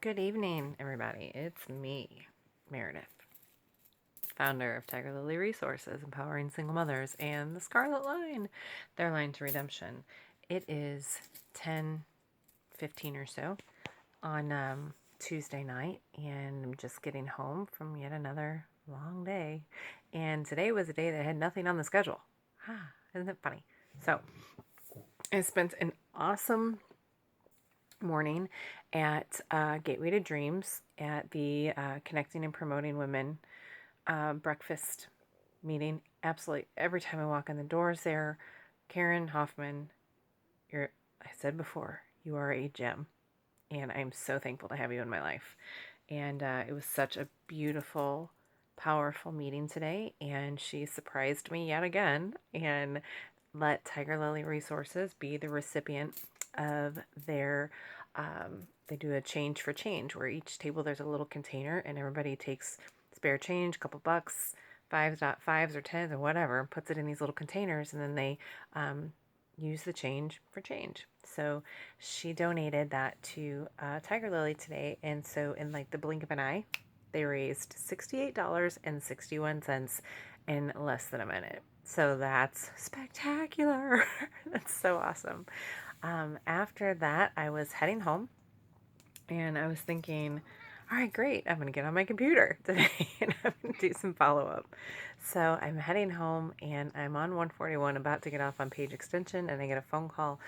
Good evening, everybody. It's me, Meredith, founder of Tiger Lily Resources, empowering single mothers, and the Scarlet Line, their line to redemption. It is 10:15 or so on Tuesday night, and I'm just getting home from yet another long day. And today was a day that had nothing on the schedule. Isn't it funny? So I spent an awesome morning at Gateway to Dreams at the Connecting and Promoting Women breakfast meeting. Absolutely every time I walk in the doors there, Karen Hoffman, I said before, you are a gem. And I'm so thankful to have you in my life. And it was such a beautiful, powerful meeting today. And she surprised me yet again and let Tiger Lily Resources be the recipient of their they do a change for change where each table there's a little container and everybody takes spare change, a couple bucks, fives or tens or whatever, puts it in these little containers, and then they use the change for change. So she donated that to Tiger Lily today, and so in like the blink of an eye, they raised $68.61 in less than a minute. So that's spectacular. That's so awesome. After that, I was heading home and I was thinking, all right, great. I'm going to get on my computer today and I'm going to do some follow up. So I'm heading home and I'm on 141, about to get off on Page Extension, and I get a phone call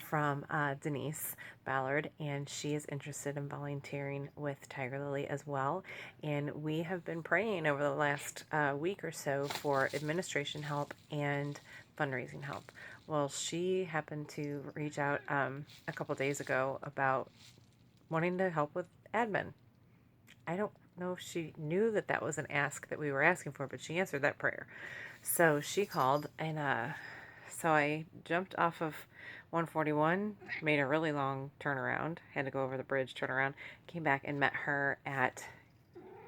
from Denise Ballard, and she is interested in volunteering with Tiger Lily as well. And we have been praying over the last week or so for administration help and fundraising help. Well, she happened to reach out a couple days ago about wanting to help with admin. I don't know if she knew that that was an ask that we were asking for, but she answered that prayer. So she called, and so I jumped off of 141, made a really long turnaround, had to go over the bridge, turn around, came back and met her at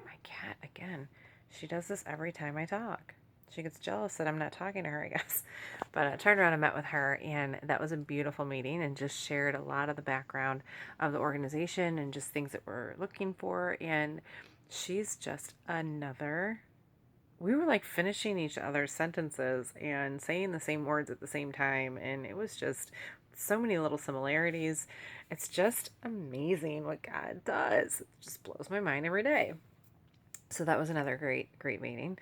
my cat again. She does this every time I talk. She gets jealous that I'm not talking to her, I guess. But I turned around and met with her, and that was a beautiful meeting, and just shared a lot of the background of the organization and just things that we're looking for. And she's just another. We were like finishing each other's sentences and saying the same words at the same time, and it was just so many little similarities. It's just amazing what God does. It just blows my mind every day. So that was another great meeting.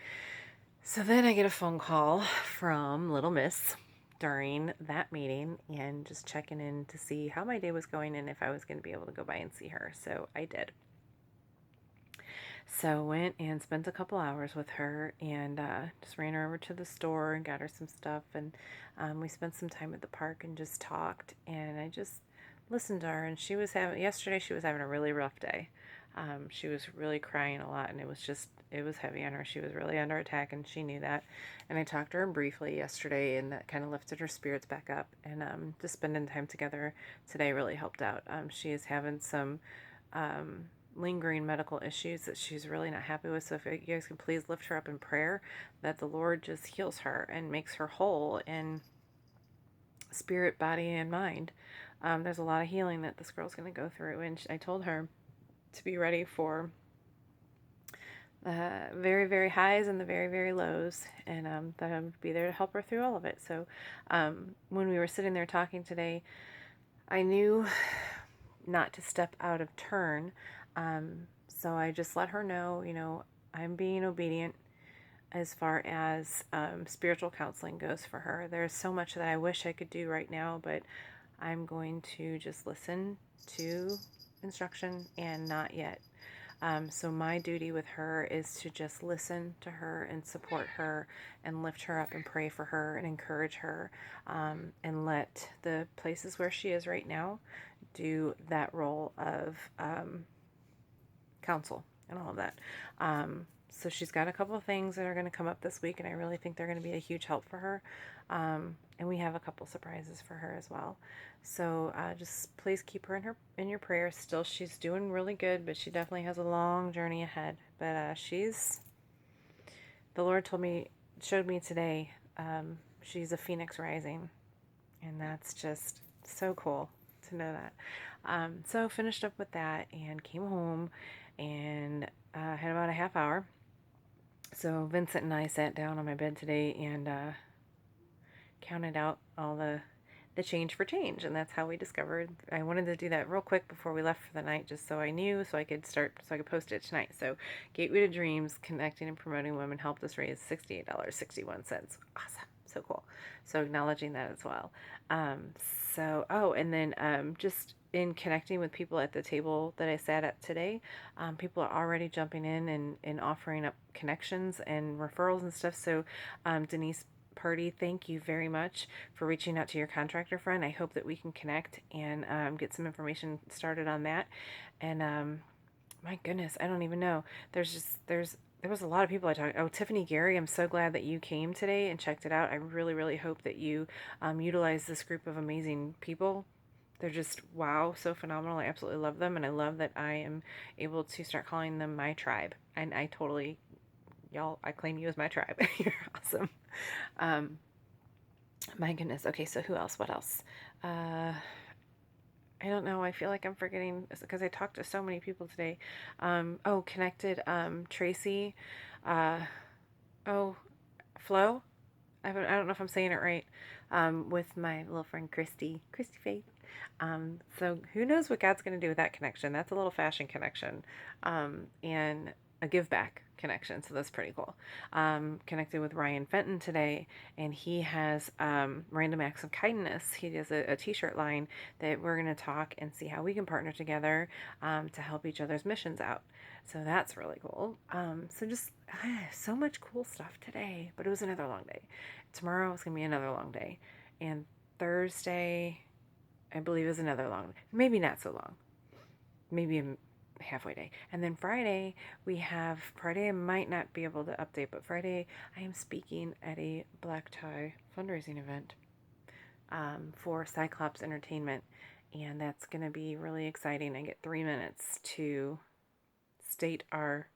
So then I get a phone call from Little Miss during that meeting and just checking in to see how my day was going and if I was going to be able to go by and see her. So I did. So went and spent a couple hours with her, and just ran her over to the store and got her some stuff. And we spent some time at the park and just talked. And I just listened to her. And yesterday she was having a really rough day. She was really crying a lot, and it was heavy on her. She was really under attack, and she knew that. And I talked to her briefly yesterday, and that kind of lifted her spirits back up. And just spending time together today really helped out. She is having some lingering medical issues that she's really not happy with. So if you guys can please lift her up in prayer, that the Lord just heals her and makes her whole in spirit, body, and mind. There's a lot of healing that this girl's going to go through, and I told her to be ready for the very, very highs and the very, very lows, and that I would be there to help her through all of it. So when we were sitting there talking today, I knew not to step out of turn. So I just let her know, I'm being obedient as far as spiritual counseling goes for her. There's so much that I wish I could do right now, but I'm going to just listen to instruction and not yet. So my duty with her is to just listen to her and support her and lift her up and pray for her and encourage her, and let the places where she is right now do that role of counsel and all of that. So she's got a couple of things that are going to come up this week, and I really think they're going to be a huge help for her. And we have a couple surprises for her as well. So just please keep her in your prayers. Still, she's doing really good, but she definitely has a long journey ahead. But the Lord showed me today, she's a phoenix rising, and that's just so cool to know that. So finished up with that and came home and had about a half hour. So Vincent and I sat down on my bed today and counted out all the change for change, and that's how we discovered. I wanted to do that real quick before we left for the night, just so I knew, so I could post it tonight. So Gateway to Dreams, connecting and promoting women, helped us raise $68.61. Awesome, so cool. So acknowledging that as well. um, and then just in connecting with people at the table that I sat at today, people are already jumping in and offering up connections and referrals and stuff. So Denise Purdy, thank you very much for reaching out to your contractor friend. I hope that we can connect and get some information started on that. And my goodness, I don't even know. There was a lot of people I talked. Oh, Tiffany Gary, I'm so glad that you came today and checked it out. I really, really hope that you utilize this group of amazing people. They're just wow, so phenomenal. I absolutely love them, and I love that I am able to start calling them my tribe. And I totally, y'all, I claim you as my tribe. You're awesome. Um, my goodness. Okay, so who else? What else? Uh, I don't know. I feel like I'm forgetting because I talked to so many people today. Connected. Tracy. Uh, oh, Flo. I don't know if I'm saying it right. With my little friend Christy Faith. So who knows what God's going to do with that connection? That's a little fashion connection, and a give back connection. So that's pretty cool. Connected with Ryan Fenton today, and he has Random Acts of Kindness. He does a t-shirt line that we're going to talk and see how we can partner together to help each other's missions out. So that's really cool. So just so much cool stuff today, but it was another long day. Tomorrow is going to be another long day, and Thursday, I believe, is another long, maybe not so long, maybe a halfway day. And then Friday, I might not be able to update, but Friday I am speaking at a black tie fundraising event for Cyclops Entertainment. And that's going to be really exciting. I get 3 minutes to state our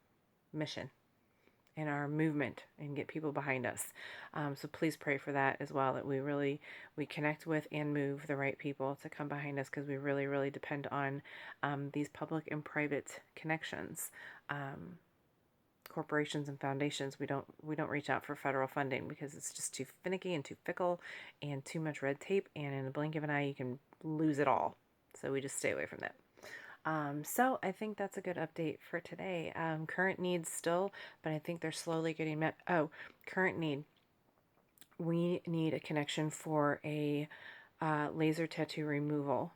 mission and our movement and get people behind us. So please pray for that as well, that we connect with and move the right people to come behind us, because we really, really depend on these public and private connections. Corporations and foundations, we don't reach out for federal funding because it's just too finicky and too fickle and too much red tape, and in the blink of an eye you can lose it all. So we just stay away from that. So I think that's a good update for today. Current needs still, but I think they're slowly getting met. Oh, current need. We need a connection for a laser tattoo removal.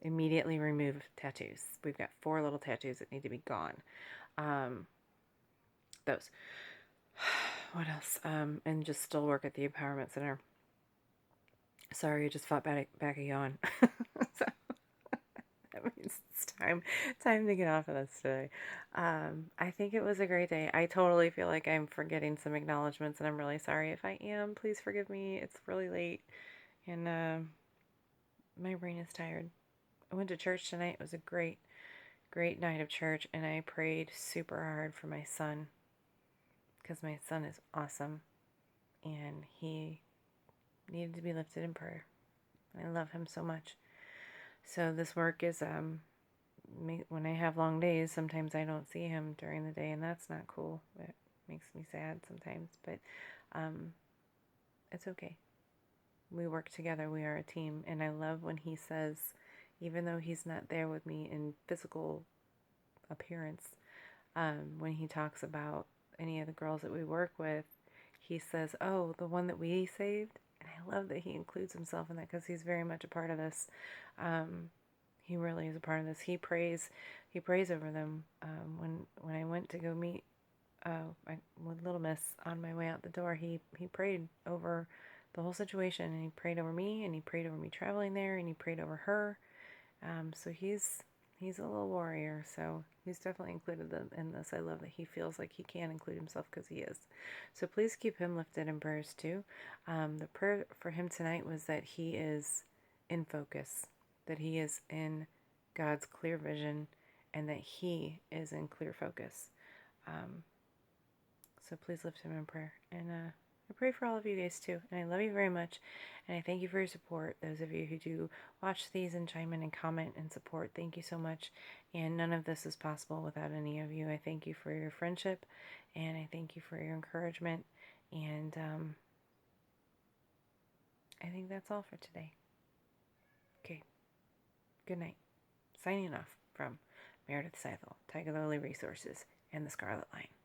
Immediately remove tattoos. We've got 4 little tattoos that need to be gone. Those. What else? And just still work at the Empowerment Center. Sorry, I just fought back a yawn. So that means it's time to get off of this today. I think it was a great day. I totally feel like I'm forgetting some acknowledgments, and I'm really sorry if I am. Please forgive me. It's really late, and my brain is tired. I went to church tonight. It was a great night of church, and I prayed super hard for my son, because my son is awesome, and he needed to be lifted in prayer. I love him so much. So this work is when I have long days, sometimes I don't see him during the day, and that's not cool. It makes me sad sometimes, but it's okay. We work together. We are a team, and I love when he says, even though he's not there with me in physical appearance, when he talks about any of the girls that we work with, he says, "Oh, the one that we saved." And I love that he includes himself in that, because he's very much a part of this. He really is a part of this. He prays over them. When I went to go meet with Little Miss on my way out the door, he prayed over the whole situation, and he prayed over me, and he prayed over me traveling there, and he prayed over her. So he's a little warrior. So he's definitely included in this. I love that he feels like he can include himself, because he is. So please keep him lifted in prayers too. The prayer for him tonight was that he is in focus, that he is in God's clear vision, and that he is in clear focus. So please lift him in prayer. And I pray for all of you guys too, and I love you very much, and I thank you for your support. Those of you who do watch these and chime in and comment and support, thank you so much. And none of this is possible without any of you. I thank you for your friendship, and I thank you for your encouragement, and I think that's all for today. Okay, good night. Signing off from Meredith Seithel, Tiger Lily Resources, and the Scarlet Line.